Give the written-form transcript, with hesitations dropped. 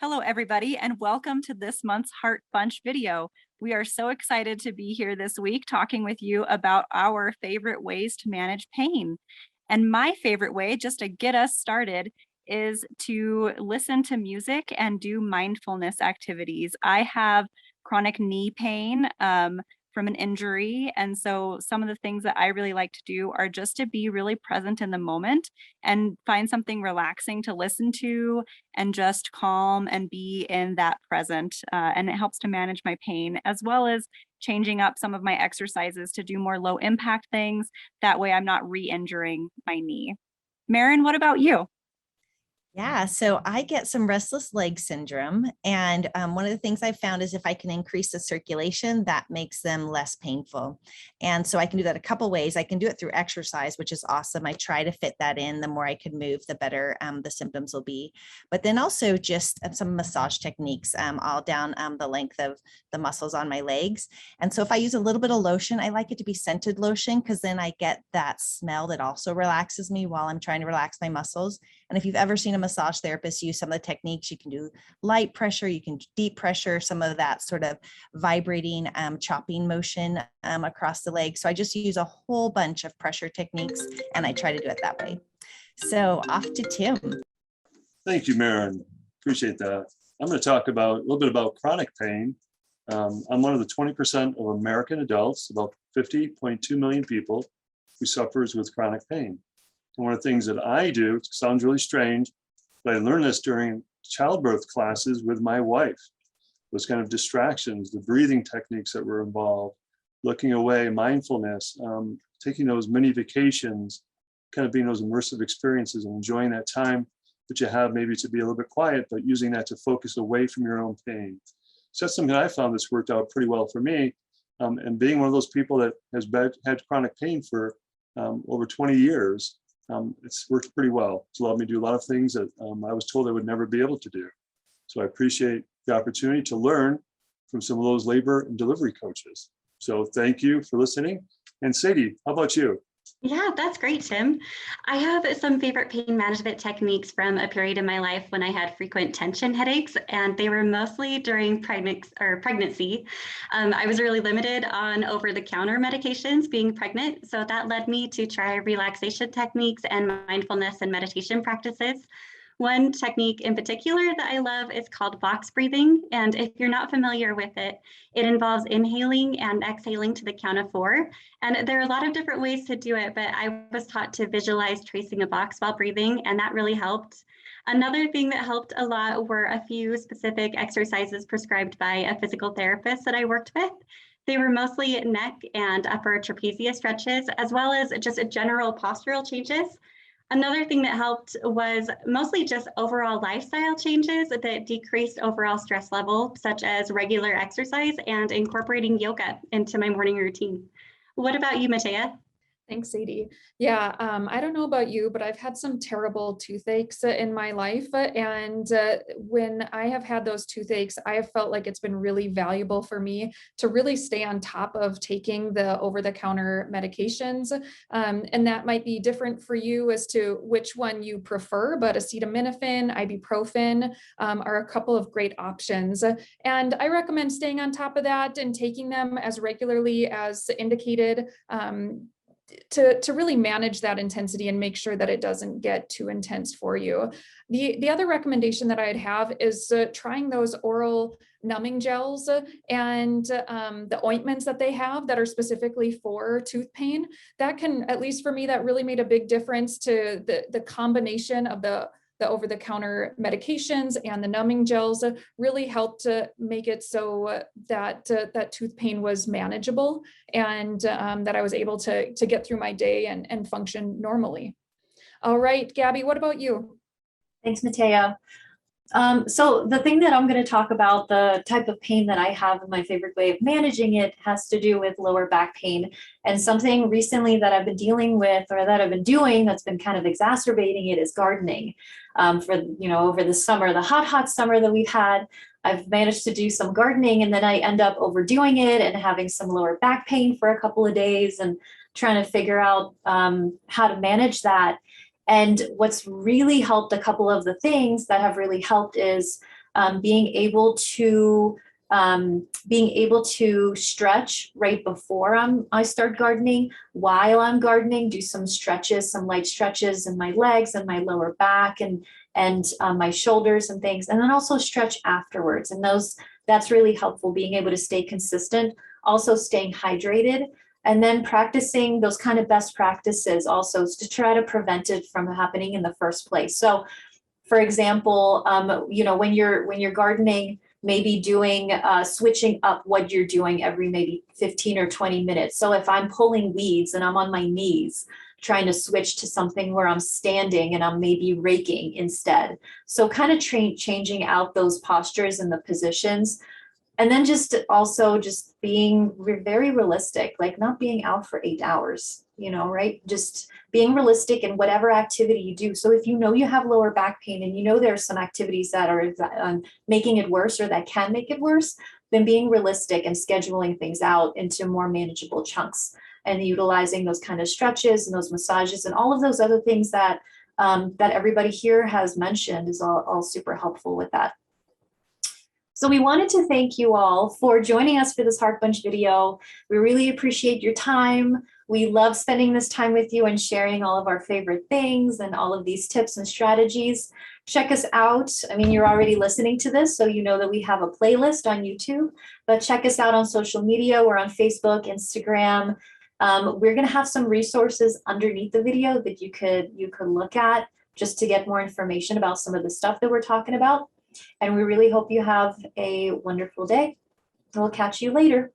Hello, everybody, and welcome to this month's Heart Bunch video. We are so excited to be here this week talking with you about our favorite ways to manage pain. And my favorite way, just to get us started, is to listen to music and do mindfulness activities. I have chronic knee pain from an injury. And so some of the things that I really like to do are just to be really present in the moment and find something relaxing to listen to and just calm and be in that present. And it helps to manage my pain, as well as changing up some of my exercises to do more low impact things. That way I'm not re-injuring my knee. Maren, what about you? Yeah, so I get some restless leg syndrome. And one of the things I've found is if I can increase the circulation, that makes them less painful. And so I can do that a couple ways. I can do it through exercise, which is awesome. I try to fit that in. The more I can move, the better the symptoms will be. But then also just some massage techniques all down the length of the muscles on my legs. And so if I use a little bit of lotion, I like it to be scented lotion because then I get that smell that also relaxes me while I'm trying to relax my muscles. And if you've ever seen a massage therapist use some of the techniques, you can do light pressure, you can deep pressure, some of that sort of vibrating, chopping motion across the leg. So I just use a whole bunch of pressure techniques and I try to do it that way. So off to Tim. Thank you, Maren. Appreciate that. I'm going to talk about a little bit about chronic pain. I'm one of the 20% of American adults, about 50.2 million people, who suffers with chronic pain. And one of the things that I do, it sounds really strange, but I learned this during childbirth classes with my wife. Those kind of distractions, the breathing techniques that were involved, looking away, mindfulness, taking those mini vacations, kind of being those immersive experiences and enjoying that time that you have maybe to be a little bit quiet, but using that to focus away from your own pain. So that's something I found that's worked out pretty well for me. And being one of those people that has had chronic pain for over 20 years, it's worked pretty well. It's allowed me to do a lot of things that I was told I would never be able to do. So I appreciate the opportunity to learn from some of those labor and delivery coaches. So thank you for listening. And Sadie, how about you? Yeah, that's great, Tim. I have some favorite pain management techniques from a period in my life when I had frequent tension headaches, and they were mostly during pregnancy. I was really limited on over-the-counter medications being pregnant, so that led me to try relaxation techniques and mindfulness and meditation practices. One technique in particular that I love is called box breathing. And if you're not familiar with it, it involves inhaling and exhaling to the count of 4. And there are a lot of different ways to do it, but I was taught to visualize tracing a box while breathing, and that really helped. Another thing that helped a lot were a few specific exercises prescribed by a physical therapist that I worked with. They were mostly neck and upper trapezius stretches, as well as just general postural changes. Another thing that helped was mostly just overall lifestyle changes that decreased overall stress level, such as regular exercise and incorporating yoga into my morning routine. What about you, Matea? Thanks, Sadie. Yeah, I don't know about you, but I've had some terrible toothaches in my life. And when I have had those toothaches, I have felt like it's been really valuable for me to really stay on top of taking the over-the-counter medications. And that might be different for you as to which one you prefer, but acetaminophen, ibuprofen are a couple of great options. And I recommend staying on top of that and taking them as regularly as indicated. To really manage that intensity and make sure that it doesn't get too intense for you. The other recommendation that I'd have is trying those oral numbing gels and the ointments that they have that are specifically for tooth pain. That can, at least for me, that really made a big difference to the combination of the over-the-counter medications and the numbing gels really helped to make it so that that tooth pain was manageable and that I was able to get through my day and function normally. All right, Gabby, what about you? Thanks, Matea. So the thing that I'm going to talk about, the type of pain that I have, and my favorite way of managing it has to do with lower back pain. And something recently that I've been dealing with, or that I've been doing, that's been kind of exacerbating it, is gardening. Over the summer, the hot summer that we've had, I've managed to do some gardening, and then I end up overdoing it and having some lower back pain for a couple of days and trying to figure out how to manage that. And what's really helped, a couple of the things that have really helped is being able to stretch right before I start gardening, while I'm gardening, do some stretches, some light stretches in my legs and my lower back and my shoulders and things, and then also stretch afterwards. And that's really helpful, being able to stay consistent, also staying hydrated, and then practicing those kind of best practices also to try to prevent it from happening in the first place. So, for example, when you're gardening, maybe doing switching up what you're doing every maybe 15 or 20 minutes. So if I'm pulling weeds and I'm on my knees, trying to switch to something where I'm standing and I'm maybe raking instead. So kind of changing out those postures and the positions. And then just being very realistic, like not being out for 8 hours, right? Just being realistic in whatever activity you do. So if you know you have lower back pain and there are some activities that are making it worse or that can make it worse, then being realistic and scheduling things out into more manageable chunks and utilizing those kind of stretches and those massages and all of those other things that everybody here has mentioned is all super helpful with that. So we wanted to thank you all for joining us for this Heart Bunch video. We really appreciate your time. We love spending this time with you and sharing all of our favorite things and all of these tips and strategies. Check us out. I mean, you're already listening to this, so you know that we have a playlist on YouTube, but check us out on social media. We're on Facebook, Instagram. We're going to have some resources underneath the video that you could look at just to get more information about some of the stuff that we're talking about. And we really hope you have a wonderful day. We'll catch you later.